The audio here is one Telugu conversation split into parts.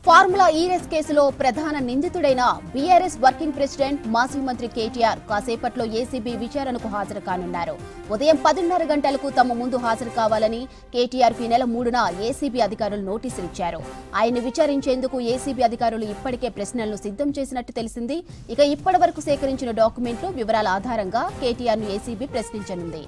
ఫార్ములా ఈ రేస్ కేసులో ప్రధాన నిందితుడైన బీఆర్ఎస్ వర్కింగ్ ప్రెసిడెంట్ మాజీ మంత్రి కేటీఆర్ కాసేపట్లో ఏసీబీ విచారణకు హాజరు కానున్నారు. ఉదయం 10:30 గంటలకు తమ ముందు హాజరు కావాలని కేటీఆర్ కి నెల 3న ఏసీబీ అధికారులు నోటీసులు ఇచ్చారు. ఆయన్ని విచారించేందుకు ఏసీబీ అధికారులు ఇప్పటికే ప్రశ్నలను సిద్ధం చేసినట్టు తెలిసింది. ఇక ఇప్పటి వరకు సేకరించిన డాక్యుమెంట్లు వివరాల ఆధారంగా కేటీఆర్ ను ఏసీబీ ప్రశ్నించనుంది.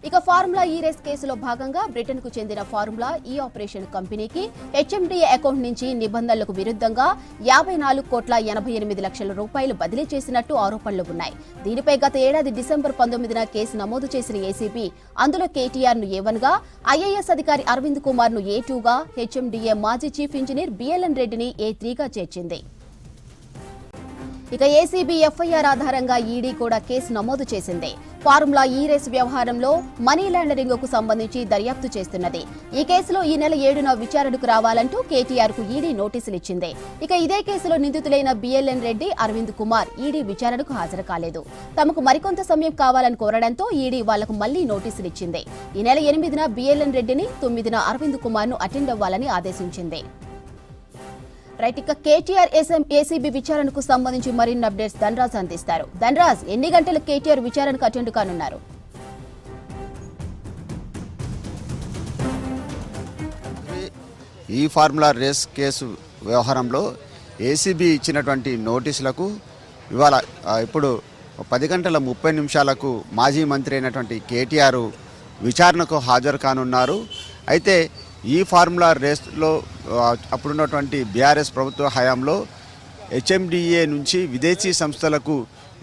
ఇక ఫార్ములా ఈ రేస్ కేసులో భాగంగా బ్రిటన్ కు చెందిన ఫార్ములా ఈ ఆపరేషన్ కంపెనీకి హెచ్ఎండిఏ అకౌంట్ నుంచి నిబంధనలకు విరుద్ధంగా 54,88,00,000 రూపాయలు బదిలీ చేసినట్టు ఆరోపణలు ఉన్నాయి. దీనిపై గత ఏడాది డిసెంబర్ 19న కేసు నమోదు చేసిన ఏసీబీ అందులో కేటీఆర్ ను A1 గా, ఐఏఎస్ అధికారి అరవింద్ కుమార్ ను A2 గా, హెచ్ఎండిఏ మాజీ చీఫ్ ఇంజనీర్ బిఎల్ఎన్ రెడ్డిని A3 గా చేర్చింది. ఇక ఏసీబీ ఎఫ్ఐఆర్ ఆధారంగా ఈడీ కూడా కేసు నమోదు చేసింది. ఫార్ములా ఈ రేస్ వ్యవహారంలో మనీ లాండరింగ్ కు సంబంధించి దర్యాప్తు చేస్తున్నది. ఈ కేసులో ఈ నెల 7న విచారణకు రావాలంటూ కేటీఆర్ కు ఈడీ నోటీసులు ఇచ్చింది. ఇక ఇదే కేసులో నిందితులైన బిఎల్ఎన్ రెడ్డి, అరవింద్ కుమార్ ఈడీ విచారణకు హాజరు కాలేదు. తమకు మరికొంత సమయం కావాలని కోరడంతో ఈడీ వాళ్లకు మళ్లీ నోటీసులు ఇచ్చింది. ఈ నెల 8న బిఎల్ఎన్ రెడ్డిని, 9న అరవింద్ కుమార్ ను అటెండ్ అవ్వాలని ఆదేశించింది. రైట్, ఇక కేటీఆర్ ఏసీబీ విచారణకు సంబంధించి మరిన్ని అప్డేట్స్ ధనరాజ్ అందిస్తారు. ధనరాజ్, ఎన్ని గంటలకు కేటీఆర్ విచారణకు అటెండ్ కానున్నారు? ఈ ఫార్ములా రేస్ కేసు వ్యవహారంలో ఏసీబీ ఇచ్చినటువంటి నోటీసులకు ఇవాళ ఇప్పుడు 10:30 మాజీ మంత్రి అయినటువంటి కేటీఆర్ విచారణకు హాజరు కానున్నారు. అయితే ఈ ఫార్ములా రేస్లో అప్పుడున్నటువంటి బీఆర్ఎస్ ప్రభుత్వ హయాంలో హెచ్ఎండిఏ నుంచి విదేశీ సంస్థలకు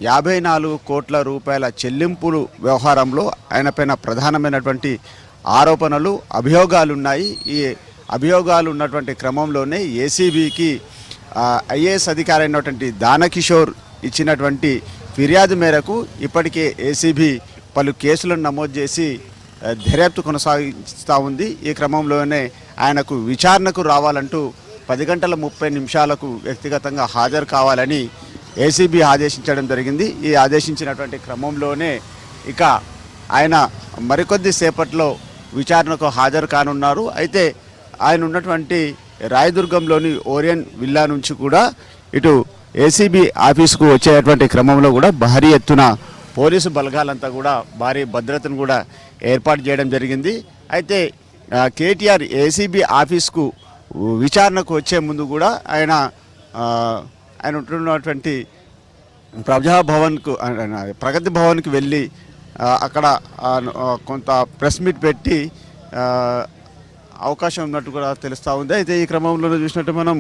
54 కోట్ల రూపాయల చెల్లింపులు వ్యవహారంలో ఆయనపైన ప్రధానమైనటువంటి ఆరోపణలు, అభియోగాలు ఉన్నాయి. ఈ అభియోగాలు ఉన్నటువంటి క్రమంలోనే ఏసీబీకి ఐఏఎస్ అధికారి అయినటువంటి దానకిషోర్ ఇచ్చినటువంటి ఫిర్యాదు మేరకు ఇప్పటికే ఏసీబీ పలు కేసులను నమోదు చేసి దర్యాప్తు కొనసాగిస్తూ ఉంది. ఈ క్రమంలోనే ఆయనకు విచారణకు రావాలంటూ 10:30 వ్యక్తిగతంగా హాజరు కావాలని ఏసీబీ ఆదేశించడం జరిగింది. ఈ ఆదేశించినటువంటి క్రమంలోనే ఇక ఆయన మరికొద్ది సేపట్లో విచారణకు హాజరు కానున్నారు. అయితే ఆయన ఉన్నటువంటి రాయదుర్గంలోని ఓరియన్ విల్లా నుంచి కూడా ఇటు ఏసీబీ ఆఫీసుకు వచ్చేటువంటి క్రమంలో కూడా భారీ ఎత్తున పోలీసు బలగాలంతా కూడా భారీ భద్రతను కూడా ఏర్పాటు చేయడం జరిగింది. అయితే కేటీఆర్ ఏసీబీ ఆఫీస్కు విచారణకు వచ్చే ముందు కూడా ఆయన ఉంటున్నటువంటి ప్రగతి భవన్కి వెళ్ళి అక్కడ కొంత ప్రెస్ మీట్ పెట్టి అవకాశం ఉన్నట్టు కూడా తెలుస్తూ ఉంది. అయితే ఈ క్రమంలో చూసినట్టు మనం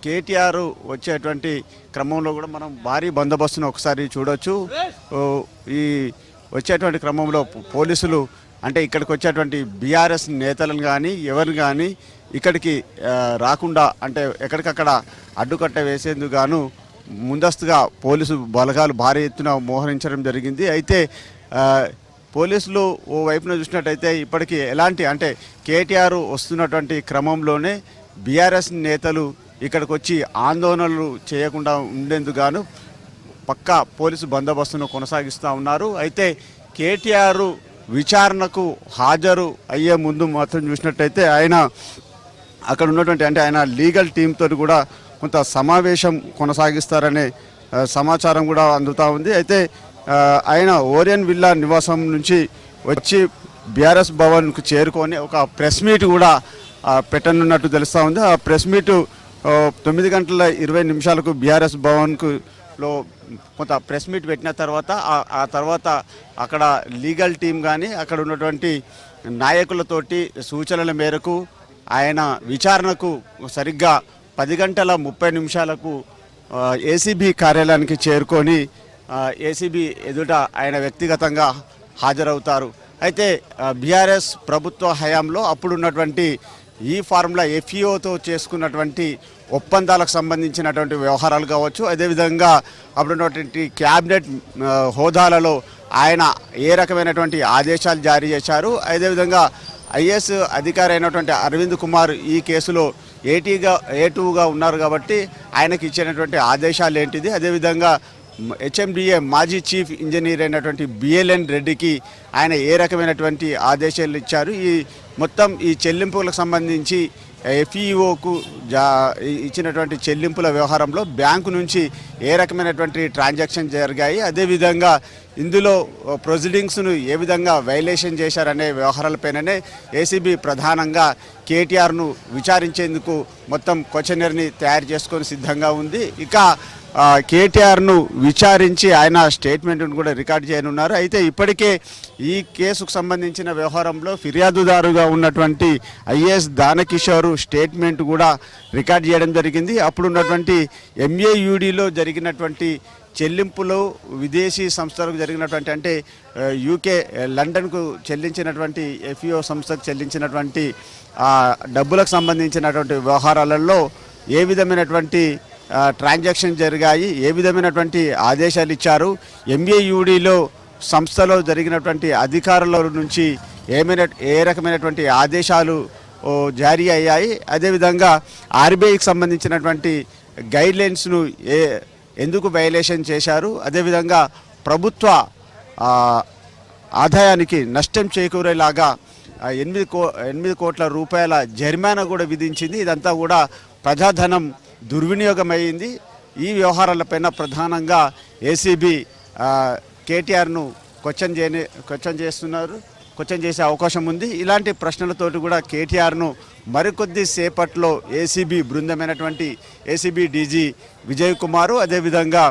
కేటీఆర్ వచ్చేటువంటి క్రమంలో కూడా మనం భారీ బందోబస్తును ఒకసారి చూడొచ్చు. ఈ వచ్చేటువంటి క్రమంలో పోలీసులు అంటే ఇక్కడికి వచ్చేటువంటి బీఆర్ఎస్ నేతలను కానీ ఎవరిని కానీ ఇక్కడికి రాకుండా అంటే ఎక్కడికక్కడ అడ్డుకట్ట వేసేందుకు గాను ముందస్తుగా పోలీసు బలగాలు భారీ ఎత్తున మోహరించడం జరిగింది. అయితే పోలీసులు ఓ వైపున చూసినట్టయితే ఇప్పటికీ ఎలాంటి అంటే కేటీఆర్ వస్తున్నటువంటి క్రమంలోనే బీఆర్ఎస్ నేతలు ఇక్కడికి వచ్చి ఆందోళనలు చేయకుండా ఉండేందుకు గాను పక్కా పోలీసు బందోబస్తును కొనసాగిస్తూ ఉన్నారు. అయితే కేటీఆర్ విచారణకు హాజరు అయ్యే ముందు మాత్రం చూసినట్టయితే ఆయన అక్కడ ఉన్నటువంటి అంటే ఆయన లీగల్ టీంతో కూడా కొంత సమావేశం కొనసాగిస్తారనే సమాచారం కూడా అందుతూ ఉంది. అయితే ఆయన ఓరియన్ విల్లా నివాసం నుంచి వచ్చి బీఆర్ఎస్ భవన్కు చేరుకొని ఒక ప్రెస్ మీట్ కూడా పెట్టనున్నట్టు తెలుస్తూ ఉంది. ఆ ప్రెస్ మీటు 9:20 బీఆర్ఎస్ భవన్లో కొంత ప్రెస్ మీట్ పెట్టిన తర్వాత ఆ తర్వాత అక్కడ లీగల్ టీం కానీ అక్కడ ఉన్నటువంటి నాయకులతోటి సూచనల మేరకు ఆయన విచారణకు సరిగ్గా 10:30 ఏసీబీ కార్యాలయానికి చేరుకొని ఏసీబీ ఎదుట ఆయన వ్యక్తిగతంగా హాజరవుతారు. అయితే బీఆర్ఎస్ ప్రభుత్వ హయాంలో అప్పుడున్నటువంటి ఈ ఫార్ములా ఎఫ్ఈఓతో చేసుకున్నటువంటి ఒప్పందాలకు సంబంధించినటువంటి వ్యవహారాలు కావచ్చు, అదేవిధంగా అప్పుడున్నటువంటి క్యాబినెట్ హోదాలలో ఆయన ఏ రకమైనటువంటి ఆదేశాలు జారీ చేశారు, అదేవిధంగా ఐఏఎస్ అధికారి అయినటువంటి అరవింద్ కుమార్ ఈ కేసులో A2గా ఉన్నారు కాబట్టి ఆయనకి ఇచ్చినటువంటి ఆదేశాలు ఏంటిది, అదేవిధంగా హెచ్ఎండిఏ మాజీ చీఫ్ ఇంజనీర్ అయినటువంటి బిఎల్ఎన్ రెడ్డికి ఆయన ఏ రకమైనటువంటి ఆదేశాలు ఇచ్చారు, ఈ మొత్తం ఈ చెల్లింపులకు సంబంధించి ఎఫ్ఈఓకు ఇచ్చినటువంటి చెల్లింపుల వ్యవహారంలో బ్యాంకు నుంచి ఏ రకమైనటువంటి ట్రాన్సాక్షన్ జరిగాయి, అదేవిధంగా ఇందులో ప్రొసీడింగ్స్ను ఏ విధంగా వైలేషన్ చేశారనే వ్యవహారాలపైననే ఏసీబీ ప్రధానంగా కేటీఆర్ను విచారించేందుకు మొత్తం క్వశ్చనర్ని తయారు చేసుకొని సిద్ధంగా ఉంది. ఇక కేటీఆర్ను విచారించి ఆయన స్టేట్మెంట్ను కూడా రికార్డ్ చేయనున్నారు. అయితే ఇప్పటికే ఈ కేసుకు సంబంధించిన వ్యవహారంలో ఫిర్యాదుదారుగా ఉన్నటువంటి ఐఏఎస్ దానకిషోర్ స్టేట్మెంట్ కూడా రికార్డ్ చేయడం జరిగింది. అప్పుడు ఉన్నటువంటి ఎంఏయుడిలో జరిగినటువంటి చెల్లింపులు విదేశీ సంస్థలకు జరిగినటువంటి అంటే యూకే లండన్కు చెల్లించినటువంటి ఎఫ్ఈఓ సంస్థకు చెల్లించినటువంటి డబ్బులకు సంబంధించినటువంటి వ్యవహారాలలో ఏ విధమైనటువంటి ట్రాన్సాక్షన్ జరిగాయి, ఏ విధమైనటువంటి ఆదేశాలు ఇచ్చారు, ఎంఏయుడిలో సంస్థలో జరిగినటువంటి అధికారుల నుంచి ఏ రకమైనటువంటి ఆదేశాలు జారీ అయ్యాయి, అదేవిధంగా ఆర్బీఐకి సంబంధించినటువంటి గైడ్లైన్స్ను ఎందుకు వైలేషన్ చేశారు, అదేవిధంగా ప్రభుత్వ ఆదాయానికి నష్టం చేకూరేలాగా 8 కోట్ల రూపాయల జరిమానా కూడా విధించింది. ఇదంతా కూడా ప్రజాధనం దుర్వినియోగమైంది. ఈ వ్యవహారాలపైన ప్రధానంగా ఏసీబీ కేటీఆర్ను క్వశ్చన్ చేసే అవకాశం ఉంది. ఇలాంటి ప్రశ్నలతోటి కూడా కేటీఆర్ను మరికొద్ది సేపట్లో ఏసీబీ బృందమైనటువంటి ఏసీబీ డీజీ విజయ్ కుమార్, అదేవిధంగా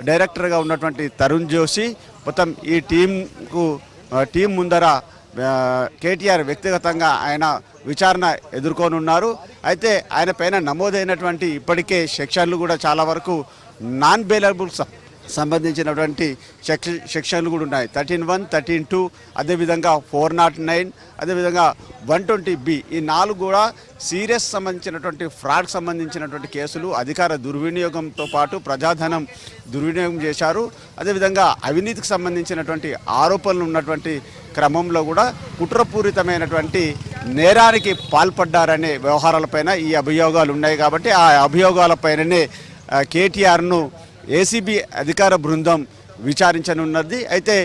డైరెక్టర్గా ఉన్నటువంటి తరుణ్ జోషి మొత్తం ఈ టీం ముందర కేటీఆర్ వ్యక్తిగతంగా ఆయన విచారణ ఎదుర్కొనున్నారు. అయితే ఆయన పైన నమోదైనటువంటి ఇప్పటికే సెక్షన్లు కూడా చాలా వరకు నాన్ బెయిలబుల్ సంబంధించినటువంటి సెక్షన్లు కూడా ఉన్నాయి. 13(1), 13(2), అదేవిధంగా 409, అదేవిధంగా 120B, ఈ 4 కూడా సీరియస్ సంబంధించినటువంటి ఫ్రాడ్కి సంబంధించినటువంటి కేసులు. అధికార దుర్వినియోగంతో పాటు ప్రజాధనం దుర్వినియోగం చేశారు, అదేవిధంగా అవినీతికి సంబంధించినటువంటి ఆరోపణలు ఉన్నటువంటి క్రమంలో కూడా కుట్రపూరితమైనటువంటి నేరానికి పాల్పడ్డారనే వ్యవహారాలపైన ఈ అభియోగాలు ఉన్నాయి. కాబట్టి ఆ అభియోగాలపైననే కేటీఆర్ను ఏసీబీ అధికార బృందం విచారించనున్నది. అయితే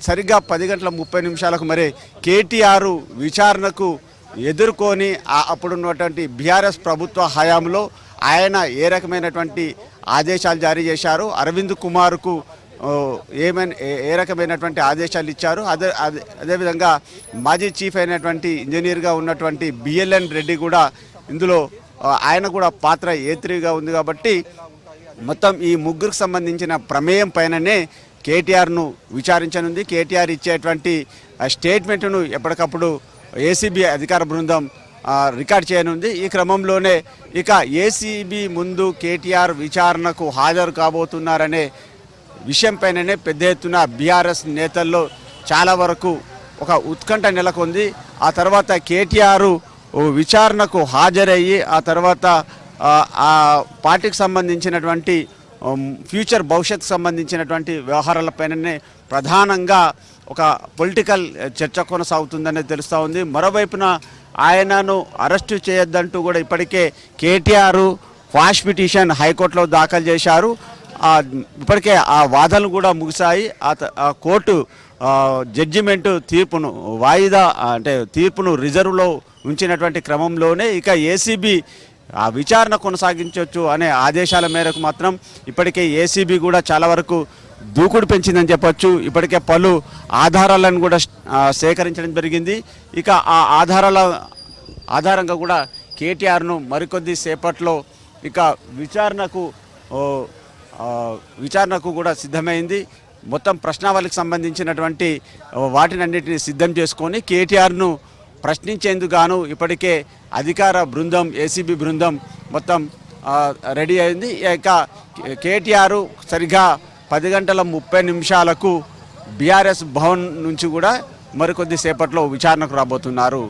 సరిగ్గా 10:30 మరి కేటీఆర్ విచారణకు ఎదుర్కొని అప్పుడున్నటువంటి బీఆర్ఎస్ ప్రభుత్వ హయాంలో ఆయన ఏ రకమైనటువంటి ఆదేశాలు జారీ చేశారు, అరవింద్ కుమార్కు ఏ రకమైనటువంటి ఆదేశాలు ఇచ్చారు, అదేవిధంగా మాజీ చీఫ్ అయినటువంటి ఇంజనీర్గా ఉన్నటువంటి బిఎల్ఎన్ రెడ్డి కూడా ఇందులో ఆయన కూడా పాత్ర ఏత్రిగా ఉంది. కాబట్టి మొత్తం ఈ ముగ్గురికి సంబంధించిన ప్రమేయం పైననే కేటీఆర్ను విచారించనుంది. కేటీఆర్ ఇచ్చేటువంటి స్టేట్మెంట్ను ఎప్పటికప్పుడు ఏసీబీ అధికార బృందం రికార్డ్ చేయనుంది. ఈ క్రమంలోనే ఇక ఏసీబీ ముందు కేటీఆర్ విచారణకు హాజరు కాబోతున్నారనే విషయంపైననే పెద్ద ఎత్తున బీఆర్ఎస్ నేతల్లో చాలా వరకు ఒక ఉత్కంఠ నెలకొంది. ఆ తర్వాత కేటీఆర్ విచారణకు హాజరయ్యి ఆ తర్వాత ఆ పార్టీకి సంబంధించినటువంటి ఫ్యూచర్ భవిష్యత్తుకు సంబంధించినటువంటి వ్యవహారాలపైననే ప్రధానంగా ఒక పొలిటికల్ చర్చ కొనసాగుతుందనే తెలుస్తూ ఉంది. మరోవైపున ఆయనను అరెస్టు చేయొద్దంటూ కూడా ఇప్పటికే కేటీఆర్ క్వాష్ పిటిషన్ హైకోర్టులో దాఖలు చేశారు. ఇప్పటికే ఆ వాదనలు కూడా ముగిశాయి. ఆ కోర్టు జడ్జిమెంటు తీర్పును రిజర్వ్లో ఉంచినటువంటి క్రమంలోనే ఇక ఏసీబీ ఆ విచారణ కొనసాగించవచ్చు అనే ఆదేశాల మేరకు మాత్రం ఇప్పటికే ఏసీబీ కూడా చాలా వరకు దూకుడు పెంచిందని చెప్పొచ్చు. ఇప్పటికే పలు ఆధారాలను కూడా సేకరించడం జరిగింది. ఇక ఆ ఆధారంగా కూడా కేటీఆర్ను మరికొద్ది సేపట్లో ఇక విచారణకు కూడా సిద్ధమైంది. మొత్తం ప్రశ్నావళికి సంబంధించినటువంటి వాటినన్నిటిని సిద్ధం చేసుకొని కేటీఆర్ను ప్రశ్నించేందుకు గాను ఇప్పటికే అధికార బృందం ఏసీబీ బృందం మొత్తం రెడీ అయింది. ఇక కేటీఆర్ సరిగా 10:30 బీఆర్ఎస్ భవన్ నుంచి కూడా మరికొద్ది సేపట్లో విచారణకు రాబోతున్నారు.